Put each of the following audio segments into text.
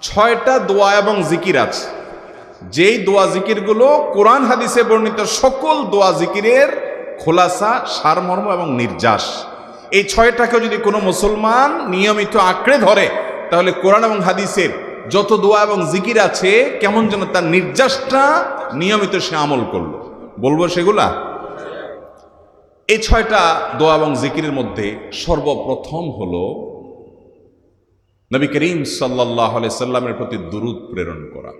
ছয়টা দোয়া এবং জিকির আছে, যেই দোয়া জিকিরগুলো কোরআন হাদিসে বর্ণিত সকল দোয়া জিকিরের খোলাসা, সারমর্ম এবং নির্যাস। এই ছয়টাকে যদি কোনো মুসলমান নিয়মিত আঁকড়ে ধরে, তাহলে কোরআন এবং হাদিসের যত দোয়া এবং জিকির আছে কেমন যেন তার নির্যাসটা নিয়মিত সে আমল করলো। বলবো সেগুলা। এই ছয়টা দোয়া এবং জিকিরের মধ্যে সর্বপ্রথম হলো নবী করিম সাল্লাল্লাহু আলাইহি সাল্লামের প্রতি দুরূদ প্রেরণ করা।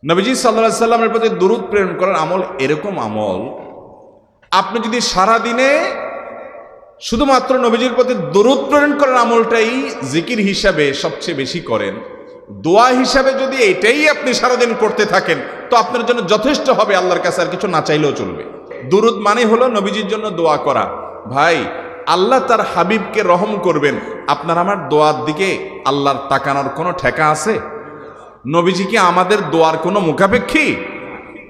নবীজি সাল্লাল্লাহু আলাইহি সাল্লামের প্রতি দুরূদ প্রেরণ করার আমল এরকম আমল, আপনি যদি সারা দিনে শুধুমাত্র নবীজির প্রতি দুরূদ প্রেরণ করার আমলটাই জিকির হিসাবে সবচেয়ে বেশি করেন, দোয়া হিসাবে যদি এটাই আপনি সারাদিন করতে থাকেন, তো আপনার জন্য যথেষ্ট হবে, আল্লাহর কাছে আর কিছু না চাইলেও চলবে। দুরূদ মানে হলো নবীজির জন্য দোয়া করা। ভাই, আল্লাহ তার হাবিবকে রহম করবেন, আপনার আমার দোয়ার দিকে আল্লাহর তাকানোর কোনো ঠেকা আছে? নবীজি কি আমাদের দোয়ার কোনো মুখাপেক্ষী?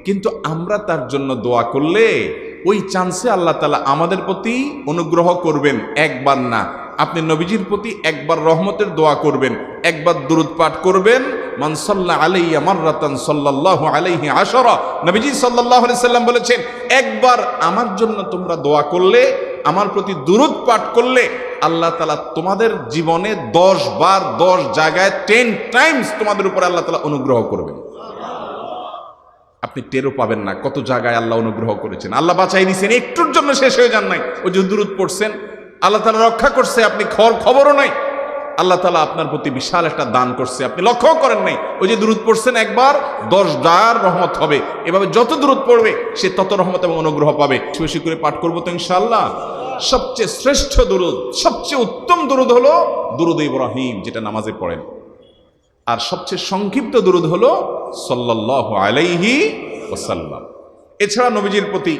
কিন্তু আমরা তার জন্য দোয়া করলে ওই চান্সে আল্লাহ তাআলা আমাদের প্রতি অনুগ্রহ করবেন। একবার না, আপনি নবীজির প্রতি একবার রহমতের দোয়া করবেন, একবার দুরূদ পাঠ করবেন। মান সাল্লা আলাইয়া মাররাতান সাল্লাল্লাহু আলাইহি আশারা, নবীজি সাল্লাল্লাহু আলাইহি সাল্লাম বলেছেন, একবার আমার জন্য তোমরা দোয়া করলে, আমার প্রতি দুরূদ পাঠ করলে, আল্লাহ তাআলা তোমাদের জীবনে 10 বার 10 জায়গায় 10 টাইমস তোমাদের উপরে আল্লাহ তাআলা অনুগ্রহ করবেন। আপনি টেরও পাবেন না কত জায়গায় আল্লাহ অনুগ্রহ করেছেন। আল্লাহ বাঁচাই দিয়েছেন, একটুর জন্য শেষ হয়ে যান নাই। ওই যে দুরূদ পড়ছেন, আল্লাহ তাআলা রক্ষা করছে, আপনি খবরও নাই। আল্লাহ তাআলা আপনার প্রতি বিশাল একটা দান করছে, আপনি লক্ষ্য করেন নাই। ওই যে দুরূদ পড়ছেন একবার, 10 বার রহমত হবে। এভাবে যত দুরূদ পড়বে সে তত রহমত এবং অনুগ্রহ পাবে। বেশি করে পাঠ করবো তো ইনশাআল্লাহ। সবচেয়ে শ্রেষ্ঠ দুরূদ, সবচেয়ে উত্তম দুরূদ হলো দুরূদ ইব্রাহিম, যেটা নামাজে পড়েন। আর সবচেয়ে সংক্ষিপ্ত দুরূদ হলো সাল্লাল্লাহু আলাইহি ওয়াসাল্লাম। এছাড়া নবীজির প্রতি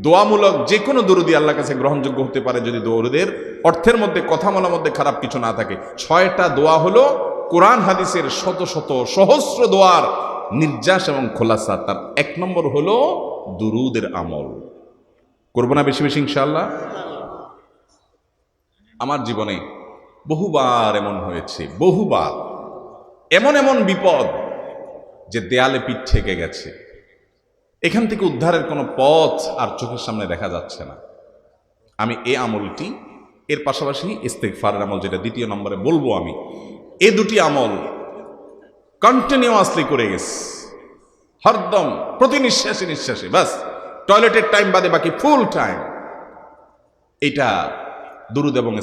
দোয়ামূলক যে কোনো দুরূদই আল্লাহর কাছে গ্রহণযোগ্য হতে পারে, যদি দুরূদের অর্থের মধ্যে, কথা বলার মধ্যে খারাপ কিছু না থাকে। 6টা দোয়া হলো কোরআন হাদিসের শত শত সহস্র দোয়ার নির্যাস এবং খোলাসা। তার 1 নম্বর হলো দুরূদের আমল। করবো না বেশি বেশি ইনশাআল্লাহ। আমার জীবনে বহুবার এমন হয়েছে, বহুবার এমন এমন বিপদ যে দেয়ালে পিঠ ঠেকে গেছে, এখান থেকে উদ্ধারের কোনো পথ আর চোখের সামনে দেখা যাচ্ছে না। আমি এই আমলটি, এর পাশাপাশি ইস্তেগফারের আমল, যেটা 2 নম্বরে বলবো আমি, এই 2টি আমল কন্টিনিউয়াসলি করে গেছে, হরদম প্রতি নিঃশ্বাসে নিঃশ্বাসে, বাস টয়লেটের টাইম বাদে বাকি ফুল টাইম এটা দুরূদ এবং